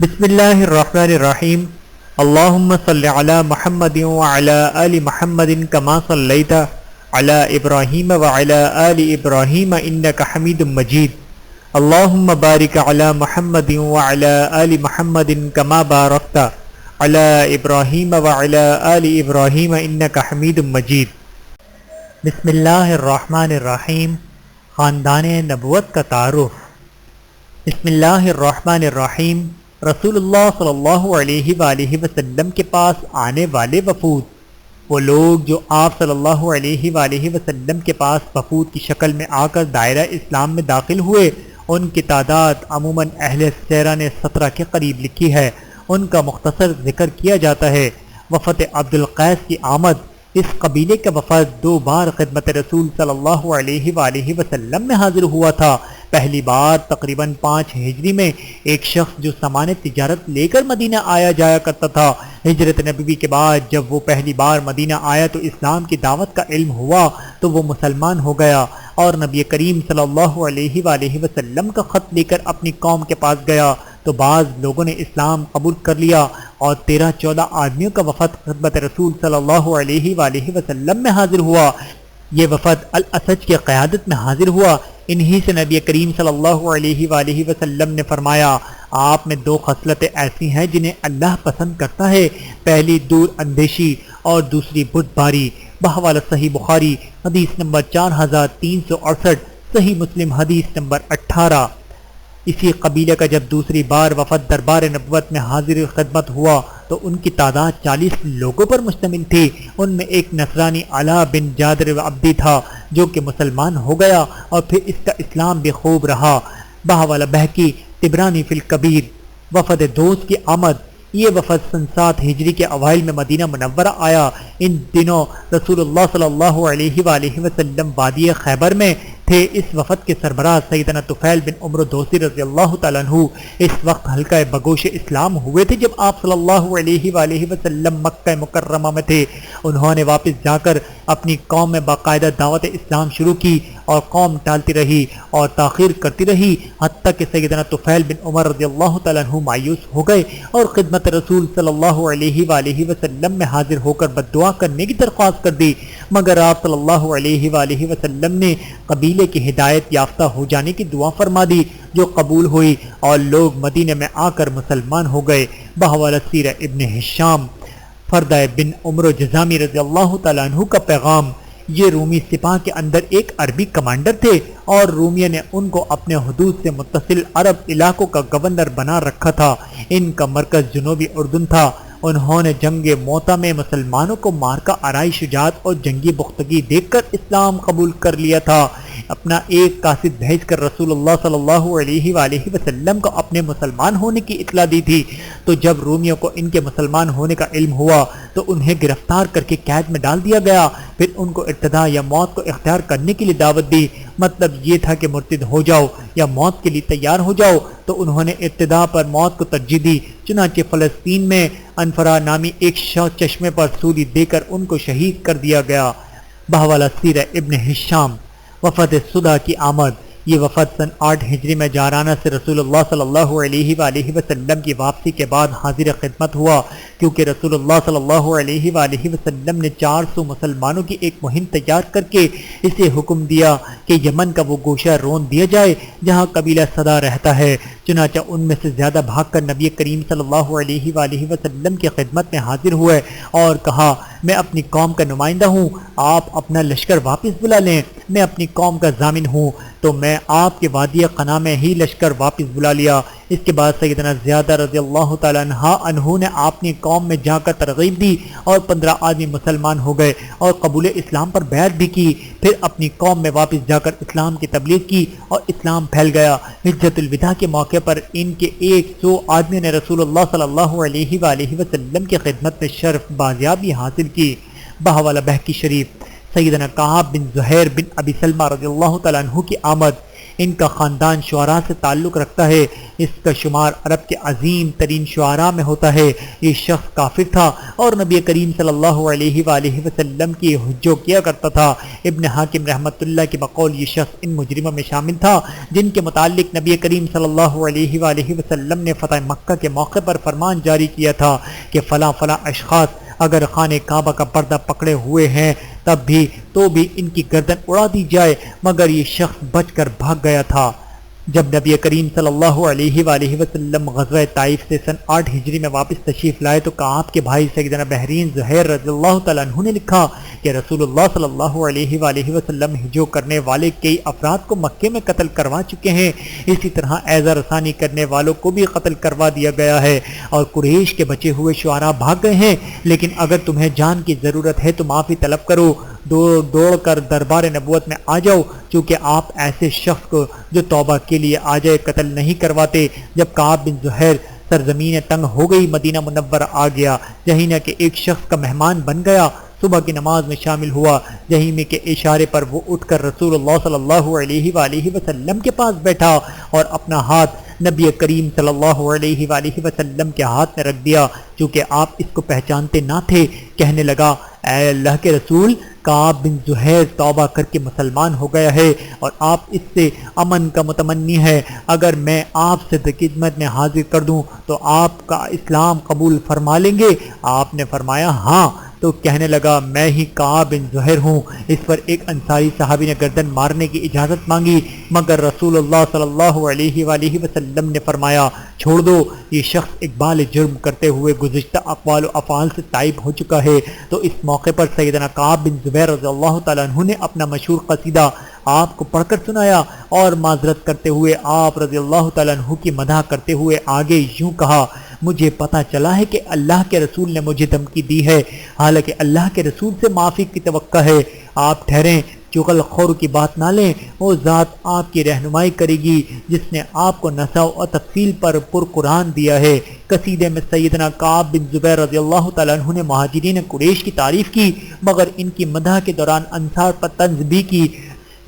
بسم اللہ الرحمن الرحیم اللہم صل علی محمد وعلی آل محمد کما صلیت علی ابراہیم وعلی آل ابراہیم انک حمید مجید اللہم بارک علی محمد وعلی آل محمد کما بارکت علی ابراہیم وعلی آل ابراہیم انک حمید مجید۔ بسم اللہ الرحمن الرحیم۔ خاندان نبوت کا تعارف۔ بسم اللہ الرحمن الرحیم۔ رسول اللہ صلی اللہ علیہ وآلہ وسلم کے پاس آنے والے وفود، وہ لوگ جو آپ صلی اللہ علیہ وآلہ وسلم کے پاس وفود کی شکل میں آ کر دائرہ اسلام میں داخل ہوئے، ان کی تعداد عموماً اہل سیرہ نے 17 کے قریب لکھی ہے۔ ان کا مختصر ذکر کیا جاتا ہے۔ وفد عبد القیس کی آمد۔ اس قبیلے کا وفد 2 بار خدمت رسول صلی اللہ علیہ وآلہ وسلم میں حاضر ہوا تھا۔ پہلی بار تقریباً 5 ہجری میں ایک شخص جو سامان تجارت لے کر مدینہ آیا جایا کرتا تھا۔ ہجرت نبوی کے بعد جب وہ پہلی بار مدینہ آیا تو اسلام کی دعوت کا علم ہوا تو وہ مسلمان ہو گیا اور نبی کریم صلی اللہ علیہ وآلہ وسلم کا خط لے کر اپنی قوم کے پاس گیا تو بعض لوگوں نے اسلام قبول کر لیا اور 13-14 آدمیوں کا وفد خدمت رسول صلی اللہ علیہ وآلہ وسلم میں حاضر ہوا۔ یہ وفد الاسج کی قیادت میں حاضر ہوا۔ انہی سے نبی کریم صلی اللہ علیہ وآلہ وسلم نے فرمایا، آپ میں 2 خصلتیں ایسی ہیں جنہیں اللہ پسند کرتا ہے، پہلی دور اندیشی اور دوسری بت باری۔ بحوالہ صحیح بخاری حدیث نمبر 4368، صحیح مسلم حدیث نمبر 18۔ اسی قبیلے کا جب دوسری بار وفد دربار نبوت میں حاضر خدمت ہوا تو ان کی تعداد 40 لوگوں پر مشتمل تھی۔ ان میں ایک نصرانی علا بن جادر عبدی تھا جو کہ مسلمان ہو گیا اور پھر اس کا اسلام بھی خوب رہا۔ بحوالہ بہقی طبرانی فی الکبیر۔ وفد دوست کی آمد۔ یہ وفد سن 7 ہجری کے اوائل میں مدینہ منورہ آیا۔ ان دنوں رسول اللہ صلی اللہ علیہ وآلہ وسلم وادی خیبر میں تھے۔ اس وفد کے سربراہ سیدنا طفیل بن عمرو دوسی رضی اللہ تعالیٰ عنہ اس وقت حلقہ بگوش اسلام ہوئے تھے جب آپ صلی اللہ علیہ وآلہ وسلم مکہ مکرمہ میں تھے۔ انہوں نے واپس جا کر اپنی قوم میں باقاعدہ دعوت اسلام شروع کی اور قوم ٹالتی رہی اور تاخیر کرتی رہی، حتیٰ کہ سیدنا طفیل بن عمر رضی اللہ تعالیٰ عنہ مایوس ہو گئے اور خدمت رسول صلی اللہ علیہ وآلہ وسلم میں حاضر ہو کر بددعا کرنے کی درخواست کر دی، مگر آپ صلی اللہ علیہ وآلہ وسلم نے قبیلے کی ہدایت یافتہ ہو جانے کی دعا فرما دی جو قبول ہوئی اور لوگ مدینے میں آ کر مسلمان ہو گئے۔ بحوالہ سیرہ ابن ہشام۔ فردہ بن عمرو جذامی رضی اللہ تعالیٰ عنہ کا پیغام۔ یہ رومی سپاہ کے اندر ایک عربی کمانڈر تھے اور رومیہ نے ان کو اپنے حدود سے متصل عرب علاقوں کا گورنر بنا رکھا تھا۔ ان کا مرکز جنوبی اردن تھا۔ انہوں نے جنگ موتا میں مسلمانوں کو مارکا آرائی شجاعت اور جنگی پختگی دیکھ کر اسلام قبول کر لیا تھا۔ اپنا ایک قاصد بھیج کر رسول اللہ صلی اللہ علیہ وآلہ وسلم کو اپنے مسلمان ہونے کی اطلاع دی تھی، تو جب رومیوں کو ان کے مسلمان ہونے کا علم ہوا تو انہیں گرفتار کر کے قید میں ڈال دیا گیا، پھر ان کو ارتداء یا موت کو اختیار کرنے کے لیے دعوت دی۔ مطلب یہ تھا کہ مرتد ہو جاؤ یا موت کے لیے تیار ہو جاؤ، تو انہوں نے ارتداء پر موت کو ترجیح دی۔ چنانچہ فلسطین میں انفرا نامی ایک چشمے پر سولی دے کر ان کو شہید کر دیا گیا۔ بحوالہ سیرہ ابن ہشام۔ وفد صدہ کی آمد۔ یہ وفد سن 8 ہجری میں جارانہ سے رسول اللہ صلی اللہ علیہ وآلہ وسلم کی واپسی کے بعد حاضر خدمت ہوا، کیونکہ رسول اللہ صلی اللہ علیہ وآلہ وسلم نے 400 مسلمانوں کی ایک مہم تیار کر کے اسے حکم دیا کہ یمن کا وہ گوشہ رون دیا جائے جہاں قبیلہ صدہ رہتا ہے۔ چنانچہ ان میں سے زیادہ بھاگ کر نبی کریم صلی اللہ علیہ وآلہ وسلم کی خدمت میں حاضر ہوئے اور کہا، میں اپنی قوم کا نمائندہ ہوں، آپ اپنا لشکر واپس بلا لیں۔ میں اپنی قوم کا ضامن ہوں، تو میں آپ کے وادی قنا میں ہی لشکر واپس بلا لیا۔ اس کے بعد سیدنا زیادہ رضی اللہ تعالیٰ عنہ نے اپنی قوم میں جا کر ترغیب دی اور 15 آدمی مسلمان ہو گئے اور قبول اسلام پر بیعت بھی کی۔ پھر اپنی قوم میں واپس جا کر اسلام کی تبلیغ کی اور اسلام پھیل گیا۔ حجۃ الوداع کے موقع پر ان کے 100 آدمیوں نے رسول اللہ صلی اللہ علیہ وآلہ وسلم کی خدمت میں شرف بازیابی حاصل کی۔ بحوالہ بہقی شریف۔ سیدنا کعب بن زہیر بن ابی سلمہ رضی اللہ تعالیٰ عنہ کی آمد۔ ان کا خاندان شعراء سے تعلق رکھتا ہے، اس کا شمار عرب کے عظیم ترین شعراء میں ہوتا ہے۔ یہ شخص کافر تھا اور نبی کریم صلی اللہ علیہ وآلہ وسلم کی حجو کیا کرتا تھا۔ ابن حاکم رحمۃ اللہ کے بقول یہ شخص ان مجرموں میں شامل تھا جن کے متعلق نبی کریم صلی اللہ علیہ وآلہ وسلم نے فتح مکہ کے موقع پر فرمان جاری کیا تھا کہ فلاں فلاں اشخاص اگر خانہ کعبہ کا پردہ پکڑے ہوئے ہیں تب بھی تو بھی ان کی گردن اڑا دی جائے، مگر یہ شخص بچ کر بھاگ گیا تھا۔ جب نبی کریم صلی اللہ علیہ وآلہ وسلم غزوہ طائف سے سن 8 ہجری میں واپس تشریف لائے تو کعب کے بھائی سیدنا بحرین زہیر رضی اللہ تعالیٰ عنہ نے لکھا کہ رسول اللہ صلی اللہ علیہ وآلہ وسلم ہجو کرنے والے کئی افراد کو مکے میں قتل کروا چکے ہیں، اسی طرح ایذا رسانی کرنے والوں کو بھی قتل کروا دیا گیا ہے اور قریش کے بچے ہوئے شعراء بھاگ گئے ہیں، لیکن اگر تمہیں جان کی ضرورت ہے تو معافی طلب کرو، دوڑ کر دربار نبوت میں آ جاؤ، چونکہ آپ ایسے شخص کو جو توبہ کے لیے آ جائے قتل نہیں کرواتے۔ جب کعب بن زہیر سرزمین تنگ ہو گئی مدینہ منورہ آ گیا، جہینہ کے ایک شخص کا مہمان بن گیا، صبح کی نماز میں شامل ہوا، جہیمے کے اشارے پر وہ اٹھ کر رسول اللہ صلی اللہ علیہ وآلہ وسلم کے پاس بیٹھا اور اپنا ہاتھ نبی کریم صلی اللہ علیہ وآلہ وسلم کے ہاتھ میں رکھ دیا، چونکہ آپ اس کو پہچانتے نہ تھے۔ کہنے لگا، اے اللہ کے رسول، کعب بن زہیر توبہ کر کے مسلمان ہو گیا ہے اور آپ اس سے امن کا متمنی ہے، اگر میں آپ سے خدمت میں حاضر کر دوں تو آپ کا اسلام قبول فرما لیں گے؟ آپ نے فرمایا ہاں۔ تو کہنے لگا، میں ہی کعب بن زہیر ہوں۔ اس پر ایک انصاری صحابی نے گردن مارنے کی اجازت مانگی، مگر رسول اللہ صلی اللہ علیہ وآلہ وسلم نے فرمایا چھوڑ دو، یہ شخص اقبال جرم کرتے ہوئے گزشتہ اقوال و افعال سے تائب ہو چکا ہے۔ تو اس موقع پر سیدنا کعب بن زبیر رضی اللہ تعالیٰ عنہ نے اپنا مشہور قصیدہ آپ کو پڑھ کر سنایا اور معذرت کرتے ہوئے آپ رضی اللہ تعالیٰ عنہ کی مدح کرتے ہوئے آگے یوں کہا، مجھے پتہ چلا ہے کہ اللہ کے رسول نے مجھے دھمکی دی ہے، حالانکہ اللہ کے رسول سے معافی کی توقع ہے، آپ ٹھہریں، چغل خور کی بات نہ لیں، وہ ذات آپ کی رہنمائی کرے گی جس نے آپ کو نساء و تفصیل پر قرآن دیا ہے۔ قصیدے میں سیدنا کعب بن زبیر رضی اللہ تعالیٰ عنہ نے مہاجرین قریش کی تعریف کی، مگر ان کی مدح کے دوران انصار پر طنز بھی کی،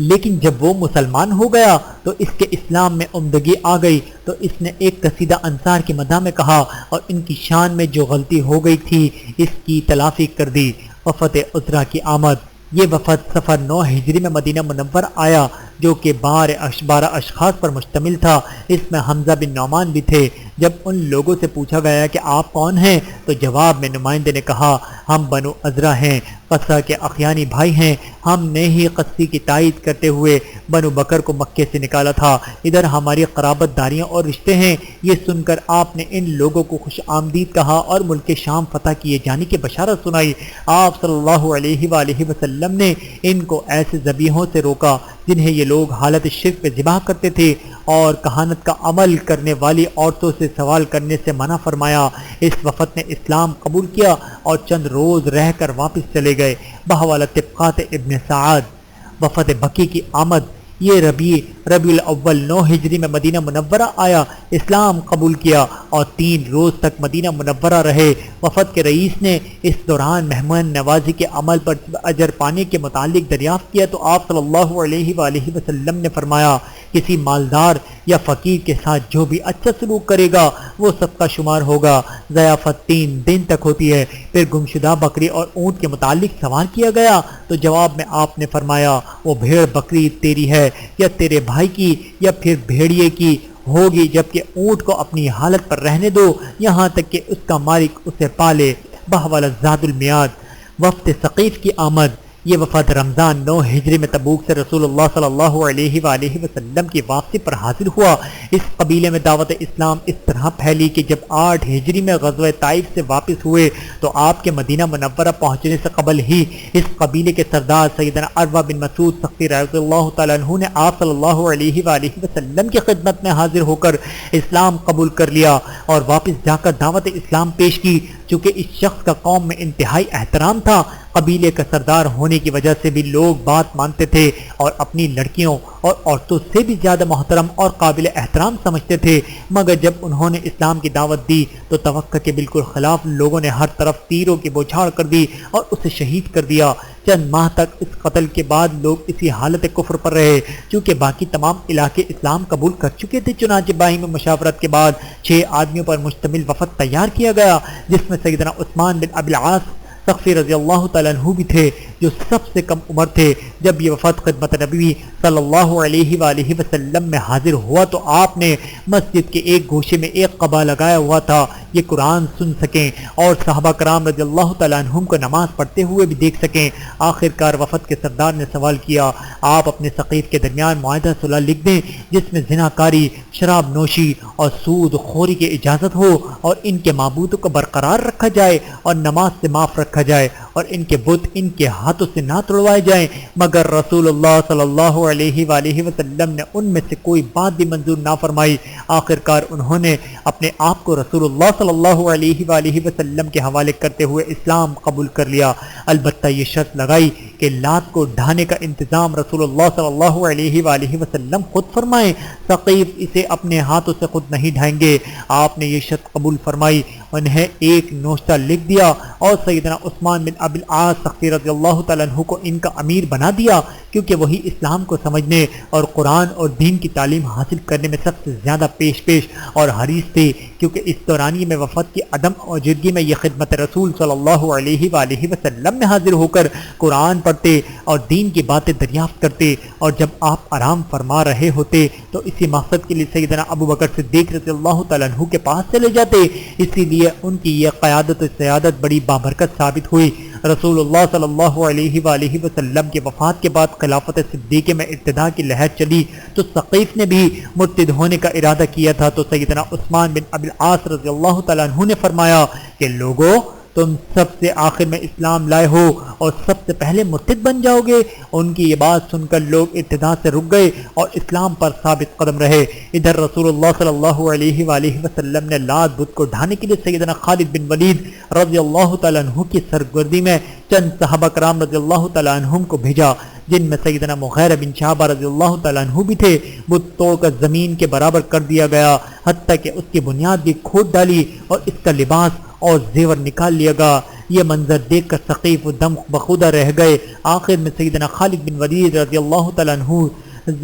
لیکن جب وہ مسلمان ہو گیا تو اس کے اسلام میں عمدگی آ گئی، تو اس نے ایک قصیدہ انصار کی مدح میں کہا اور ان کی شان میں جو غلطی ہو گئی تھی اس کی تلافی کر دی۔ وفد عذرا کی آمد۔ یہ وفد سفر 9 ہجری میں مدینہ منور آیا جو کہ 12 اشخاص پر مشتمل تھا، اس میں حمزہ بن نعمان بھی تھے۔ جب ان لوگوں سے پوچھا گیا کہ آپ کون ہیں تو جواب میں نمائندے نے کہا، ہم بنو عذرا ہیں، قصہ کے اخیانی بھائی ہیں، ہم نے ہی قصی کی تائید کرتے ہوئے بنو بکر کو مکے سے نکالا تھا، ادھر ہماری قرابت داریاں اور رشتے ہیں۔ یہ سن کر آپ نے ان لوگوں کو خوش آمدید کہا اور ملک شام فتح کیے جانے کی بشارت سنائی۔ آپ صلی اللہ علیہ وآلہ وسلم نے ان کو ایسے ذبیحوں سے روکا جنہیں یہ لوگ حالت شرک پہ ذبح کرتے تھے، اور کہانت کا عمل کرنے والی عورتوں سے سوال کرنے سے منع فرمایا۔ اس وفد نے اسلام قبول کیا اور چند روز رہ کر واپس چلے گئے۔ بحوالہ طبقات ابن سعد۔ وفد بکی کی آمد۔ یہ ربیع الاول 9 ہجری میں مدینہ منورہ آیا، اسلام قبول کیا اور 3 روز تک مدینہ منورہ رہے۔ وفد کے رئیس نے اس دوران مہمان نوازی کے عمل پر اجر پانے کے متعلق دریافت کیا تو آپ صلی اللہ علیہ وآلہ وسلم نے فرمایا، کسی مالدار یا فقیر کے ساتھ جو بھی اچھا سلوک کرے گا وہ سب کا شمار ہوگا۔ ضیافت 3 دن تک ہوتی ہے۔ پھر گمشدہ بکری اور اونٹ کے متعلق سوال کیا گیا تو جواب میں آپ نے فرمایا، وہ بھیڑ بکری تیری ہے یا تیرے بھائی کی یا پھر بھیڑیے کی ہوگی، جبکہ اونٹ کو اپنی حالت پر رہنے دو یہاں تک کہ اس کا مالک اسے پالے۔ بحوالہ زاد المیاد۔ وفد ثقیف کی آمد۔ یہ وفد رمضان 9 ہجری میں تبوک سے رسول اللہ صلی اللہ علیہ وآلہ وسلم کی واپسی پر حاضر ہوا۔ اس قبیلے میں دعوت اسلام اس طرح پھیلی کہ جب 8 ہجری میں غزوہ طائف سے واپس ہوئے تو آپ کے مدینہ منورہ پہنچنے سے قبل ہی اس قبیلے کے سردار سیدنا عروہ بن مسعود سختی رضی اللہ تعالیٰ عنہ نے آپ صلی اللہ علیہ وآلہ وسلم کی خدمت میں حاضر ہو کر اسلام قبول کر لیا اور واپس جا کر دعوت اسلام پیش کی۔ چونکہ اس شخص کا قوم میں انتہائی احترام تھا، قبیلے کا سردار ہونے کی وجہ سے بھی لوگ بات مانتے تھے اور اپنی لڑکیوں اور عورتوں سے بھی زیادہ محترم اور قابل احترام سمجھتے تھے، مگر جب انہوں نے اسلام کی دعوت دی تو توقع کے بالکل خلاف لوگوں نے ہر طرف تیروں کی بوچھاڑ کر دی اور اسے شہید کر دیا۔ چند ماہ تک اس قتل کے بعد لوگ اسی حالت کفر پر رہے، چونکہ باقی تمام علاقے اسلام قبول کر چکے تھے۔ چنانچہ باہمی میں مشاورت کے بعد 6 آدمیوں پر مشتمل وفد تیار کیا گیا، جس میں سیدنا عثمان بن ابی العاص ثقفی رضی اللہ تعالیٰ عنہ بھی تھے، جو سب سے کم عمر تھے۔ جب یہ وفد خدمت نبی صلی اللہ علیہ وآلہ وسلم میں حاضر ہوا تو آپ نے مسجد کے ایک گوشے میں ایک قبا لگایا ہوا تھا، یہ قرآن سن سکیں اور صحابہ کرام رضی اللہ تعالیٰ عنہم کو نماز پڑھتے ہوئے بھی دیکھ سکیں۔ آخر کار وفد کے سردار نے سوال کیا، آپ اپنے ثقیف کے درمیان معاہدہ صلح لکھ دیں جس میں زناکاری، شراب نوشی اور سود خوری کی اجازت ہو، اور ان کے معبودوں کو برقرار رکھا جائے اور نماز سے معاف رکھا جائے، اور ان کے بت ان کے ہاتھوں سے نہ توڑوائے جائیں۔ مگر رسول اللہ صلی اللہ علیہ وآلہ وسلم نے ان میں سے کوئی بات بھی منظور نہ فرمائی۔ آخر کار انہوں نے اپنے آپ کو رسول اللہ صلی اللہ علیہ وآلہ وسلم کے حوالے کرتے ہوئے اسلام قبول کر لیا۔ البتہ یہ شرط لگائی کہ لات کو ڈھانے کا انتظام رسول اللہ صلی اللہ علیہ وآلہ وسلم خود فرمائیں، ثقیف اسے اپنے ہاتھوں سے خود نہیں ڈھائیں گے۔ آپ نے یہ شرط قبول فرمائی، انہیں ایک نوشتہ لکھ دیا اور سیدنا عثمان بن ابی العاص ثقفی رضی اللہ تعالیٰ عنہ کو ان کا امیر بنا دیا، کیونکہ وہی اسلام کو سمجھنے اور قرآن اور دین کی تعلیم حاصل کرنے میں سب سے زیادہ پیش اور حریص تھے، کیونکہ اس دورانی میں وفد کی عدم موجودگی میں یہ خدمت رسول صلی اللہ علیہ وآلہ وسلم میں حاضر ہو کر قرآن پڑھتے اور دین کی باتیں دریافت کرتے، اور جب آپ آرام فرما رہے ہوتے تو اسی مقصد کے لیے سیدنا ابو بکر صدیق رضی اللہ تعالیٰ عنہ کے پاس چلے جاتے، اسی لیے ان کی یہ قیادت و سیادت بڑی بابرکت ثابت ہوئی۔ رسول اللہ صلی اللہ علیہ وآلہ وسلم کے وفات کے بعد خلافت صدیقہ میں ارتداد کی لہر چلی تو ثقیف نے بھی مرتد ہونے کا ارادہ کیا تھا، تو سیدنا عثمان بن ابی العاص رضی اللہ تعالیٰ عنہ نے فرمایا کہ لوگو، تم سب سے آخر میں اسلام لائے ہو اور سب سے پہلے مرتد بن جاؤ گے۔ ان کی یہ بات سن کر لوگ ارتداد سے رک گئے اور اسلام پر ثابت قدم رہے۔ ادھر رسول اللہ صلی اللہ علیہ وآلہ وسلم نے لات بت کو ڈھانے کے لیے سیدنا خالد بن ولید رضی اللہ تعالیٰ عنہ کی سرگردی میں چند صحابہ کرام رضی اللہ تعالیٰ عنہم کو بھیجا، جن میں سیدنا مغیرہ بن شعبہ رضی اللہ تعالیٰ عنہ بھی تھے۔ بت توڑ کر زمین کے برابر کر دیا گیا، حتیٰ کہ اس کی بنیاد بھی کھود ڈالی اور اس کا لباس اور زیور نکال لیا گیا۔ یہ منظر دیکھ کر ثقیف و دم بخودہ رہ گئے۔ آخر میں سیدنا خالد بن ولید رضی اللہ تعالیٰ عنہ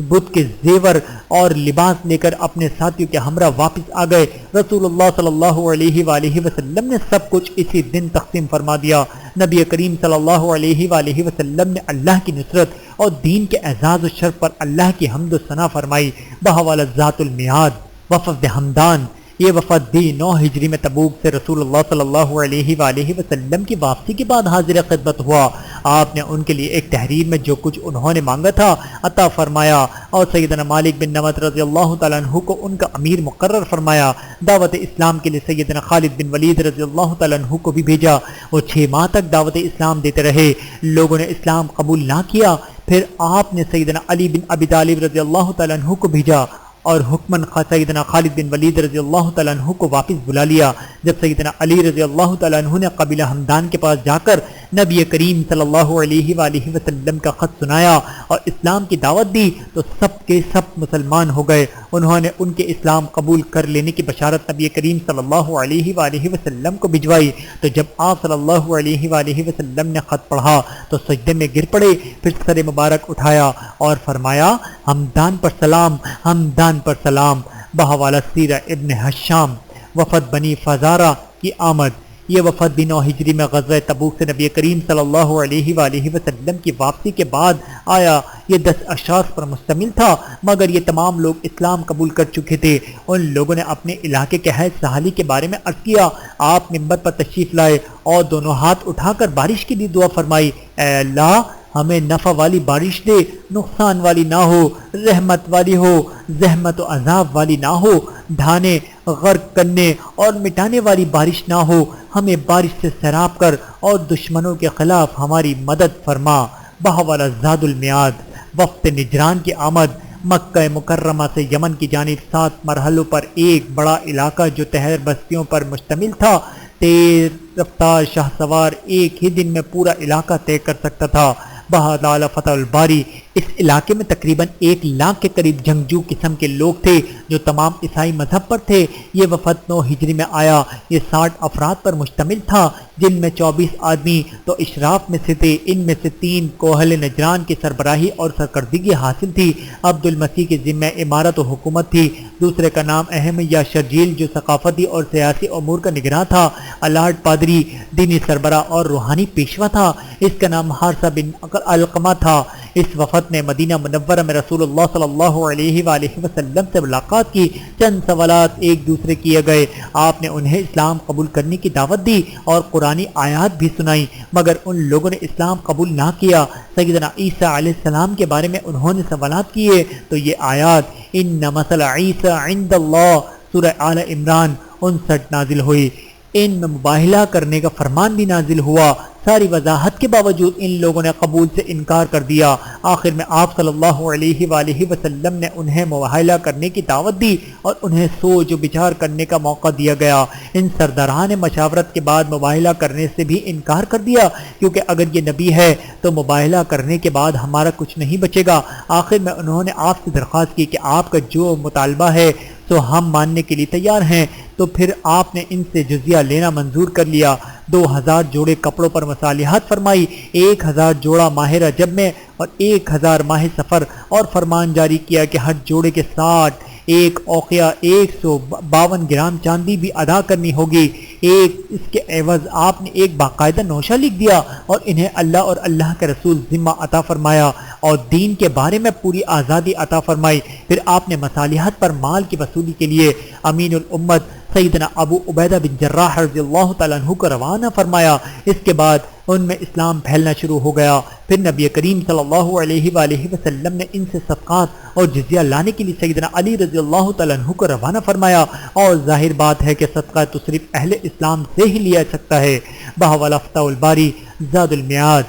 بت کے زیور اور لباس لے کر اپنے ساتھیوں کے ہمراہ واپس آ گئے۔ رسول اللہ صلی اللہ علیہ وآلہ وسلم نے سب کچھ اسی دن تقسیم فرما دیا۔ نبی کریم صلی اللہ علیہ وآلہ وسلم نے اللہ کی نصرت اور دین کے اعزاز و شرف پر اللہ کی حمد و ثنا فرمائی۔ بحوالہ ذات المیعاد وفد ہمدان، یہ وفد بھی 9 ہجری میں تبوک سے رسول اللہ صلی اللہ علیہ وآلہ وسلم کی واپسی کے بعد حاضر خدمت ہوا۔ آپ نے ان کے لیے ایک تحریر میں جو کچھ انہوں نے مانگا تھا عطا فرمایا، اور سیدنا مالک بن نمط رضی اللہ تعالیٰ عنہ کو ان کا امیر مقرر فرمایا۔ دعوت اسلام کے لیے سیدنا خالد بن ولید رضی اللہ تعالیٰ عنہ کو بھی بھیجا۔ وہ 6 ماہ تک دعوت اسلام دیتے رہے، لوگوں نے اسلام قبول نہ کیا۔ پھر آپ نے سیدنا علی بن ابی طالب رضی اللہ تعالیٰ عنہ کو بھیجا اور حکماً سیدنا خالد بن ولید رضی اللہ تعالیٰ عنہ کو واپس بلا لیا۔ جب سیدنا علی رضی اللہ تعالیٰ عنہ نے قبیلہ ہمدان کے پاس جا کر نبی کریم صلی اللہ علیہ وآلہ وسلم کا خط سنایا اور اسلام کی دعوت دی تو سب کے سب مسلمان ہو گئے۔ انہوں نے ان کے اسلام قبول کر لینے کی بشارت نبی کریم صلی اللہ علیہ وآلہ وسلم کو بھجوائی، تو جب آپ صلی اللہ علیہ وآلہ وسلم نے خط پڑھا تو سجدے میں گر پڑے، پھر سر مبارک اٹھایا اور فرمایا، ہمدان پر سلام، ہمدان پر سلام۔ بحوالہ سیرہ ابن حشام وفد بنی فزارہ کی آمد۔ یہ وفد بھی 9 ہجری میں غزوہ تبوک سے نبی کریم صلی اللہ علیہ وآلہ وسلم کی واپسی کے بعد آیا۔ یہ 10 اشخاص پر مشتمل تھا، مگر یہ تمام لوگ اسلام قبول کر چکے تھے۔ ان لوگوں نے اپنے علاقے کے حیض سہالی کے بارے میں عرض کیا۔ آپ منبر پر تشریف لائے اور دونوں ہاتھ اٹھا کر بارش کے لیے دعا فرمائی، اے اللہ ہمیں نفع والی بارش دے، نقصان والی نہ ہو، رحمت والی ہو، زحمت و عذاب والی نہ ہو، ڈھانے، غرق کرنے اور مٹانے والی بارش نہ ہو، ہمیں بارش سے سیراب کر اور دشمنوں کے خلاف ہماری مدد فرما۔ بحوالہ زاد المیعاد وفد نجران کی آمد۔ مکہ مکرمہ سے یمن کی جانب 7 مرحلوں پر ایک بڑا علاقہ جو تہر بستیوں پر مشتمل تھا، تیز رفتار شاہ سوار ایک ہی دن میں پورا علاقہ طے کر سکتا تھا۔ بہرحال فتح الباری اس علاقے میں تقریباً 1 لاکھ کے قریب جنگجو قسم کے لوگ تھے جو تمام عیسائی مذہب پر تھے۔ یہ وفد 9 ہجری میں آیا۔ یہ 60 افراد پر مشتمل تھا، جن میں 24 آدمی تو اشراف میں سے تھے۔ ان میں سے 3 کو اہل نجران کی سربراہی اور سرکردگی حاصل تھی۔ عبد المسیح کے ذمہ امارت و حکومت تھی۔ دوسرے کا نام احمد یا شرجیل جو ثقافتی اور سیاسی امور کا نگراں تھا۔ الارڈ پادری دینی سربراہ اور روحانی پیشوا تھا۔ اس کا نام حارثہ بن علقمہ تھا۔ اس وفد نے مدینہ منورہ میں رسول اللہ صلی اللہ علیہ وآلہ وسلم سے ملاقات کی۔ چند سوالات ایک دوسرے کیے گئے۔ آپ نے انہیں اسلام قبول کرنے کی دعوت دی اور قرآنی آیات بھی سنائی، مگر ان لوگوں نے اسلام قبول نہ کیا۔ سیدنا عیسیٰ علیہ السلام کے بارے میں انہوں نے سوالات کیے تو یہ آیات ان مثل عیسیٰ عند اللہ سورہ آل عمران 59 نازل ہوئی۔ ان میں مباہلہ کرنے کا فرمان بھی نازل ہوا۔ ساری وضاحت کے باوجود ان لوگوں نے قبول سے انکار کر دیا۔ آخر میں آپ صلی اللہ علیہ وآلہ وسلم نے انہیں مباہلہ کرنے کی دعوت دی اور انہیں سوچ و بچار کرنے کا موقع دیا گیا۔ ان سرداران نے مشاورت کے بعد مباہلہ کرنے سے بھی انکار کر دیا، کیونکہ اگر یہ نبی ہے تو مباہلہ کرنے کے بعد ہمارا کچھ نہیں بچے گا۔ آخر میں انہوں نے آپ سے درخواست کی کہ آپ کا جو مطالبہ ہے تو ہم ماننے کے لیے تیار ہیں۔ تو پھر آپ نے ان سے جزیہ لینا منظور کر لیا۔ 2000 جوڑے کپڑوں پر مصالحت فرمائی، 1000 جوڑا ماہ رجب میں اور 1000 ماہ سفر، اور فرمان جاری کیا کہ ہر جوڑے کے ساتھ ایک اوقیہ 152 گرام چاندی بھی ادا کرنی ہوگی۔ اس کے عوض آپ نے ایک باقاعدہ نوشہ لکھ دیا اور انہیں اللہ اور اللہ کے رسول ذمہ عطا فرمایا اور دین کے بارے میں پوری آزادی عطا فرمائی۔ پھر آپ نے مصالحت پر مال کی وصولی کے لیے امین الامت سیدنا ابو عبیدہ بن جراح رضی اللہ تعالیٰ عنہ کو روانہ فرمایا۔ اس کے بعد ان میں اسلام پھیلنا شروع ہو گیا۔ پھر نبی کریم صلی اللہ علیہ وآلہ وسلم نے ان سے صدقات اور جزیہ لانے کے لیے سیدنا علی رضی اللہ تعالیٰ عنہ کو روانہ فرمایا، اور ظاہر بات ہے کہ صدقہ تو صرف اہل اسلام سے ہی لیا سکتا ہے۔ بحوالہ فتح الباری زاد المیعاد۔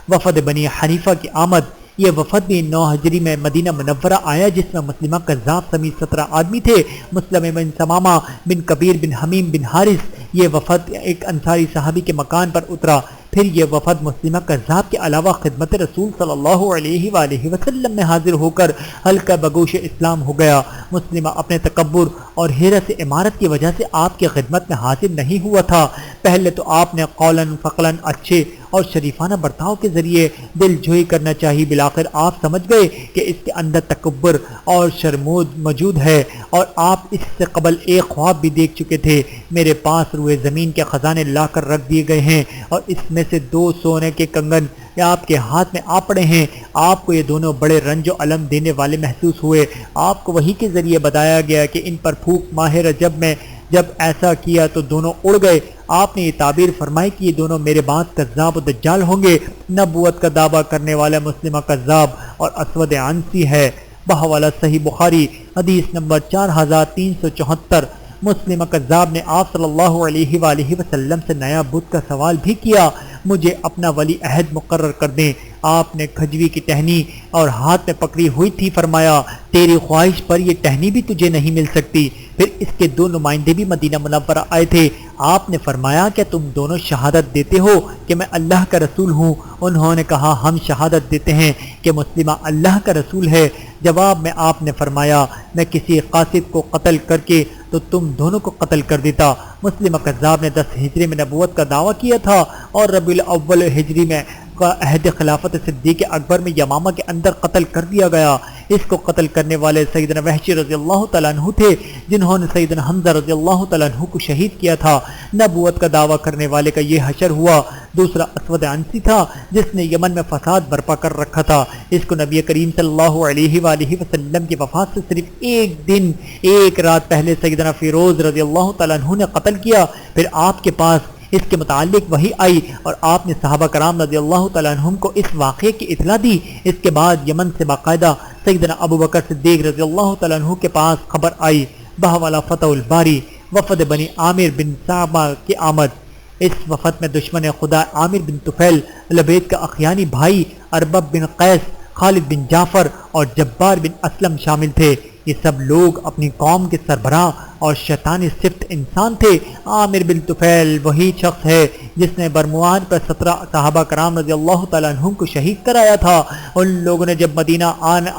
وفد بنی حنیفہ کی آمد۔ یہ وفد بھی 9 ہجری میں مدینہ منورہ آیا، جس میں مسلمہ کذاب سمیت 17 آدمی تھے۔ مسلم بن سمامہ بن کبیر بن حمیم بن حارث۔ یہ وفد ایک انصاری صحابی کے مکان پر اترا۔ پھر یہ وفد مسلمہ کذاب کے علاوہ خدمت رسول صلی اللہ علیہ وآلہ وسلم میں حاضر ہو کر حلقہ بگوش اسلام ہو گیا۔ مسلمہ اپنے تکبر اور حیرت عمارت کی وجہ سے آپ کی خدمت میں حاضر نہیں ہوا تھا۔ پہلے تو آپ نے قولاً فقلاً اچھے اور شریفانہ برتاؤ کے ذریعے دل جوئی کرنا چاہیے۔ بالآخر آپ سمجھ گئے کہ اس کے اندر تکبر اور شرمود موجود ہے، اور آپ اس سے قبل ایک خواب بھی دیکھ چکے تھے۔ میرے پاس روئے زمین کے خزانے لا کر رکھ دیے گئے ہیں، اور اس میں سے 2 سونے کے کنگن آپ کے ہاتھ میں آ پڑے ہیں۔ آپ کو یہ دونوں بڑے رنج و الم دینے والے محسوس ہوئے۔ آپ کو وحی کے ذریعے بتایا گیا کہ ان پر پھونک ماہ رجب میں جب ایسا کیا تو دونوں اڑ گئے۔ آپ نے یہ تعبیر فرمائی کہ یہ دونوں میرے بعد کذاب و دجال ہوں گے۔ نبوت کا دعویٰ کرنے والا مسلمہ کذاب اور اسود عنسی ہے۔ بحوالہ صحیح بخاری حدیث نمبر 4374۔ مسلمہ کذاب نے آپ صلی اللہ علیہ وآلہ وسلم سے نیا بت کا سوال بھی کیا۔ مجھے اپنا ولی عہد مقرر کر دیں۔ آپ نے کھجوی کی ٹہنی اور ہاتھ میں پکڑی ہوئی تھی، فرمایا تیری خواہش پر یہ ٹہنی بھی تجھے نہیں مل سکتی۔ پھر اس کے 2 نمائندے بھی مدینہ منورہ آئے تھے۔ آپ نے فرمایا کہ تم دونوں شہادت دیتے ہو کہ میں اللہ کا رسول ہوں؟ انہوں نے کہا ہم شہادت دیتے ہیں کہ مسلمہ اللہ کا رسول ہے۔ جواب میں آپ نے فرمایا میں کسی قاصد کو قتل کر کے تو تم دونوں کو قتل کر دیتا۔ مسلمہ کذاب نے 10 ہجری میں نبوت کا دعویٰ کیا تھا، اور ربیع الاول ہجری میں عہد خلافت صدیق اکبر میں یمامہ کے اندر قتل کر دیا گیا۔ اس کو قتل کرنے والے سیدنا وحشی رضی اللہ تعالیٰ عنہ تھے، جنہوں نے سیدنا حمزہ رضی اللہ تعالیٰ عنہ کو شہید کیا تھا۔ نبوت کا دعویٰ کرنے والے کا یہ حشر ہوا۔ دوسرا اسود عنسی تھا، جس نے یمن میں فساد برپا کر رکھا تھا۔ اس کو نبی کریم صلی اللہ علیہ وآلہ وسلم کی وفات سے صرف 1 دن 1 رات پہلے سیدنا فیروز رضی اللہ تعالیٰ عنہ نے قتل کیا۔ پھر آپ کے پاس اس کے متعلق وحی آئی اور آپ نے صحابہ کرام رضی اللہ تعالیٰ عنہم کو اس واقعے کی اطلاع دی۔ اس کے بعد یمن سے باقاعدہ سیدنا ابو بکر صدیق رضی اللہ تعالیٰ عنہ کے پاس خبر آئی۔ بحوالہ فتح الباری۔ وفد بنی عامر بن صعبہ کی آمد۔ اس وفد میں دشمن خدا عامر بن طفیل، لبید کا اخیانی بھائی اربب بن قیس، خالد بن جعفر اور جبار بن اسلم شامل تھے۔ یہ سب لوگ اپنی قوم کے سربراہ اور شیطانی صفت انسان تھے۔ عامر بن طفیل وہی شخص ہے جس نے برموان پر 17 صحابہ کرام رضی اللہ تعالیٰ عنہم کو شہید کرایا تھا۔ ان لوگوں نے جب مدینہ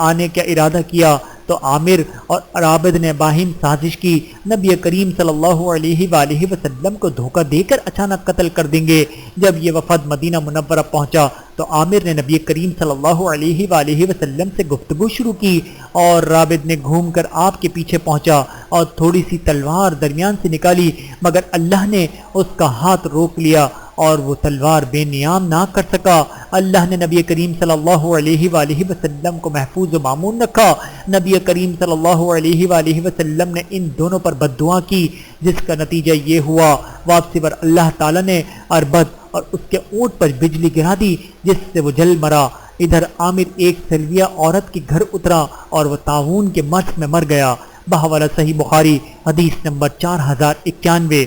آنے کا ارادہ کیا تو عامر اور عابد نے باہم سازش کی، نبی کریم صلی اللہ علیہ وآلہ وسلم کو دھوکہ دے کر اچانک قتل کر دیں گے۔ جب یہ وفد مدینہ منورہ پہنچا تو عامر نے نبی کریم صلی اللہ علیہ وآلہ وسلم سے گفتگو شروع کی اور رابد نے گھوم کر آپ کے پیچھے پہنچا اور تھوڑی سی تلوار درمیان سے نکالی، مگر اللہ نے اس کا ہاتھ روک لیا اور وہ تلوار بے نیام نہ کر سکا۔ اللہ نے نبی کریم صلی اللہ علیہ وآلہ وسلم کو محفوظ و معمون رکھا۔ نبی کریم صلی اللہ علیہ وآلہ وسلم نے ان دونوں پر بد دعا کی، جس کا نتیجہ یہ ہوا واپسی پر اللہ تعالیٰ نے اربد اور اس کے اونٹ پر بجلی گرا دی، جس سے وہ جل مرا۔ ادھر عامر ایک سلویہ عورت کے گھر اترا اور وہ طاعون کے مرض میں مر گیا۔ بحوالہ صحیح بخاری حدیث نمبر 4091۔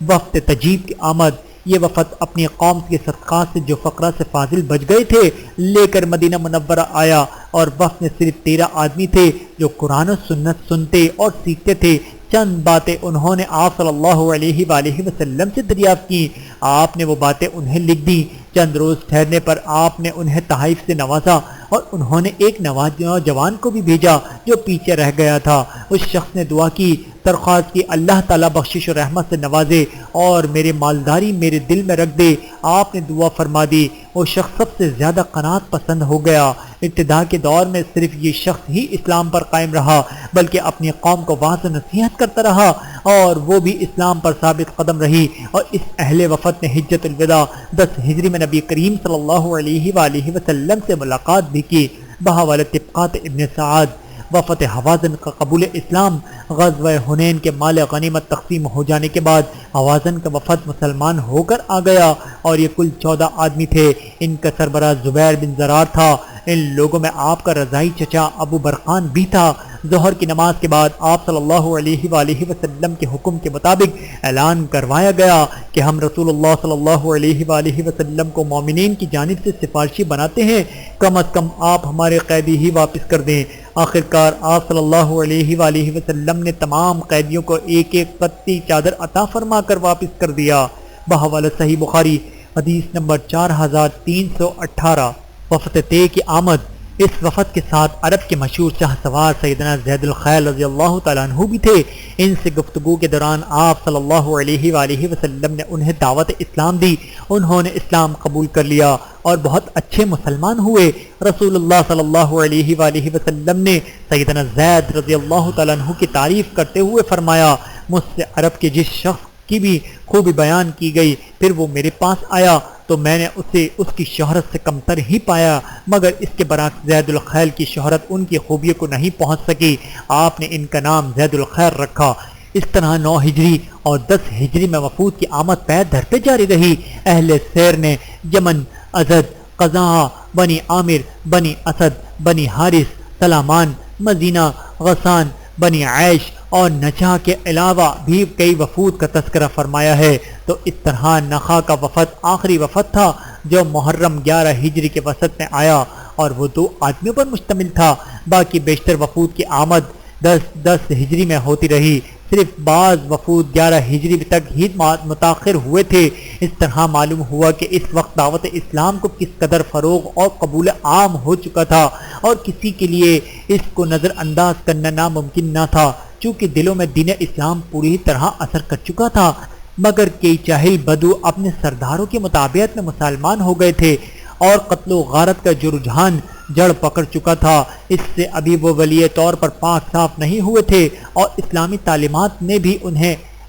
وفد تجیب کی آمد۔ یہ وفد اپنی قوم کے صدقات سے جو فقرہ سے فاضل بچ گئے تھے لے کر مدینہ منورہ آیا، اور وفد میں صرف 13 آدمی تھے جو قرآن و سنت سنتے اور سیکھتے تھے۔ چند باتیں انہوں نے آپ صلی اللہ علیہ وآلہ وسلم سے دریافت کی، آپ نے وہ باتیں انہیں لکھ دی۔ چند روز ٹھہرنے پر آپ نے انہیں تحائف سے نوازا اور انہوں نے ایک نوجوان کو بھی بھیجا جو پیچھے رہ گیا تھا۔ اس شخص نے دعا کی، درخواست کی اللہ تعالیٰ بخشش و رحمت سے نوازے اور میرے مالداری میرے دل میں رکھ دے۔ آپ نے دعا فرما دی، وہ شخص سب سے زیادہ قناعت پسند ہو گیا۔ ابتدا کے دور میں صرف یہ شخص ہی اسلام پر قائم رہا، بلکہ اپنی قوم کو واضح نصیحت کرتا رہا اور وہ بھی اسلام پر ثابت قدم رہی۔ اور اس اہل وفد نے حجۃ الوداع 10 ہجری میں نبی کریم صلی اللہ علیہ وآلہ وسلم سے ملاقات بھی کی۔ بحوالہ طبقات ابن سعد۔ وفد حوازن کا قبول اسلام۔ غزوہ حنین کے مال غنیمت تقسیم ہو جانے کے بعد حوازن کا وفد مسلمان ہو کر آ گیا، اور یہ کل 14 آدمی تھے۔ ان کا سربراہ زبیر بن زرار تھا۔ ان لوگوں میں آپ کا رضائی چچا ابو برقان بھی تھا۔ ظہر کی نماز کے بعد آپ صلی اللہ علیہ وآلہ وسلم کے حکم کے مطابق اعلان کروایا گیا کہ ہم رسول اللہ صلی اللہ علیہ وآلہ وسلم کو مومنین کی جانب سے سفارشی بناتے ہیں، کم از کم آپ ہمارے قیدی ہی واپس کر دیں۔ آخرکار آپ صلی اللہ علیہ وآلہ وسلم نے تمام قیدیوں کو ایک ایک پتی چادر عطا فرما کر واپس کر دیا۔ بحوالہ صحیح بخاری حدیث نمبر 4318۔ وفد طے کی آمد۔ اس وفد کے ساتھ عرب کے مشہور شاہ سوار سیدنا زید الخیل رضی اللہ تعالیٰ عنہ بھی تھے۔ ان سے گفتگو کے دوران آپ صلی اللہ علیہ وآلہ وسلم نے انہیں دعوت اسلام دی۔ انہوں نے اسلام قبول کر لیا اور بہت اچھے مسلمان ہوئے۔ رسول اللہ صلی اللہ علیہ وآلہ وسلم نے سیدنا زید رضی اللہ تعالیٰ عنہ کی تعریف کرتے ہوئے فرمایا، مجھ سے عرب کے جس شخص کی بھی خوبی بیان کی گئی، پھر وہ میرے پاس آیا تو میں نے اسے اس کی شہرت سے کمتر ہی پایا، مگر اس کے برعکس زید الخیل کی شہرت ان کی خوبیوں کو نہیں پہنچ سکی۔ آپ نے ان کا نام زید الخیر رکھا۔ اس طرح 9 ہجری اور 10 ہجری میں وفود کی آمد پے در پہ جاری رہی۔ اہل سیر نے یمن، ازد، قزاع، بنی عامر، بنی اسد، بنی حارث، سلامان، مدینہ، غسان، بنی عیش اور نجا کے علاوہ بھی کئی وفود کا تذکرہ فرمایا ہے۔ تو اس طرح نخا کا وفد آخری وفد تھا جو محرم 11 ہجری کے وسط میں آیا، اور وہ 2 آدمیوں پر مشتمل تھا۔ باقی بیشتر وفود کی آمد 10 ہجری میں ہوتی رہی۔ صرف بعض وفود 11 ہجری تک ہی متاخر ہوئے تھے۔ اس طرح معلوم ہوا کہ اس وقت دعوت اسلام کو کس قدر فروغ اور قبول عام ہو چکا تھا، اور کسی کے لیے اس کو نظر انداز کرنا ناممکن نہ تھا، چونکہ دلوں میں دین اسلام پوری طرح اثر کر چکا تھا۔ مگر کئی جاہل بدو اپنے سرداروں کی مطابعت میں مسلمان ہو گئے تھے، اور قتل و غارت کا جو رجحان جڑ پکڑ چکا تھا، اس سے ابھی وہ ولی طور پر پاک صاف نہیں ہوئے تھے، اور اسلامی تعلیمات نے بھی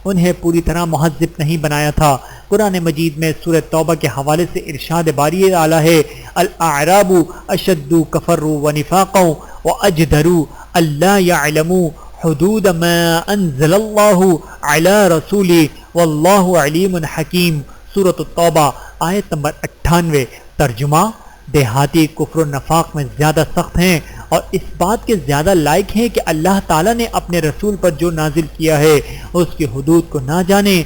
انہیں پوری طرح مہذب نہیں بنایا تھا۔ قرآن مجید میں سورہ توبہ کے حوالے سے ارشاد باری اعلیٰ ہے، الاعراب اشد کفروا ونفاقا واجدروا الا يعلموا حدود ما انزل اللہ علی رسولہ واللہ علیم حکیم۔ سورۃ التوبہ آیت نمبر 98۔ ترجمہ: دیہاتی کفر و نفاق میں زیادہ سخت ہیں اور اس بات کے زیادہ لائق ہیں کہ اللہ تعالیٰ نے اپنے رسول پر جو نازل کیا ہے اس کی حدود کو نہ جانے،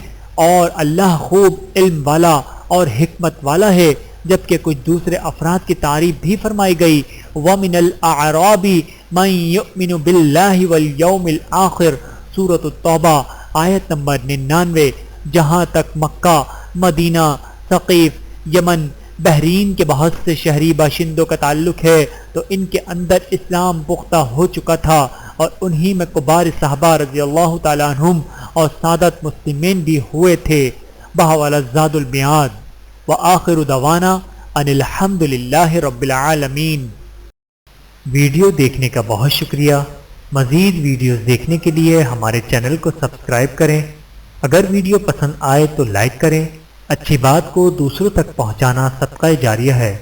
اور اللہ خوب علم والا اور حکمت والا ہے۔ جبکہ کچھ دوسرے افراد کی تعریف بھی فرمائی گئی۔ وَمِنَ الْأَعْرَابِ مَن يُؤْمِنُ بِاللَّهِ وَالْيَوْمِ الْآخِرِ سورۃ التوبہ آیت نمبر 99۔ جہاں تک مکہ، مدینہ، ثقیف، یمن، بحرین کے بہت سے شہری باشندوں کا تعلق ہے تو ان کے اندر اسلام پختہ ہو چکا تھا، اور انہی میں کبار صحابہ رضی اللہ تعالیٰ عنہم اور سعادت مسلمین بھی ہوئے تھے۔ بہوال زاد المیعاد۔ وآخر دعوانا ان الحمد للہ رب العالمین۔ ویڈیو دیکھنے کا بہت شکریہ۔ مزید ویڈیوز دیکھنے کے لیے ہمارے چینل کو سبسکرائب کریں۔ اگر ویڈیو پسند آئے تو لائک کریں۔ اچھی بات کو دوسروں تک پہنچانا صدقہ جاریہ ہے۔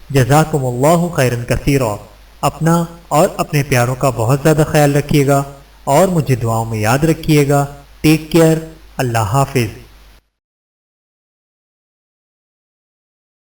جزاکم اللہ خیرا کثیرا۔ اپنا اور اپنے پیاروں کا بہت زیادہ خیال رکھیے گا اور مجھے دعاؤں میں یاد رکھیے گا۔ Take care. اللہ حافظ۔